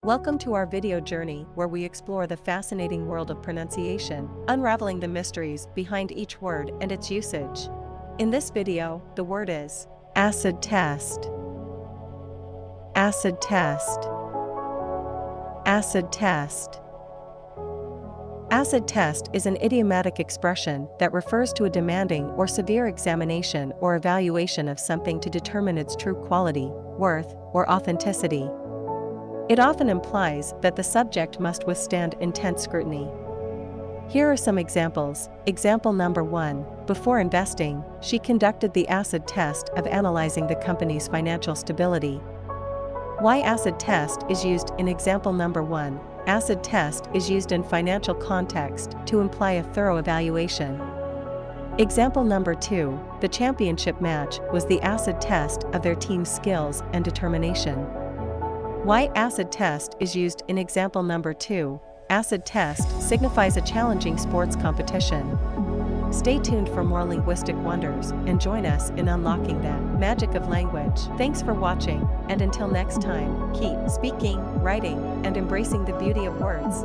Welcome to our video journey where we explore the fascinating world of pronunciation, unraveling the mysteries behind each word and its usage. In this video, the word is acid test. Acid test. Acid test. Acid test is an idiomatic expression that refers to a demanding or severe examination or evaluation of something to determine its true quality, worth, or authenticity. It often implies that the subject must withstand intense scrutiny. Here are some examples. Example number 1. Before investing, she conducted the acid test of analyzing the company's financial stability. Why acid test is used in example number 1. Acid test is used in financial context to imply a thorough evaluation. Example number 2. The championship match was the acid test of their team's skills and determination. Why acid test is used in example number 2. Acid test signifies a challenging sports competition. Stay tuned for more linguistic wonders and join us in unlocking the magic of language. Thanks for watching, and until next time, keep speaking, writing, and embracing the beauty of words.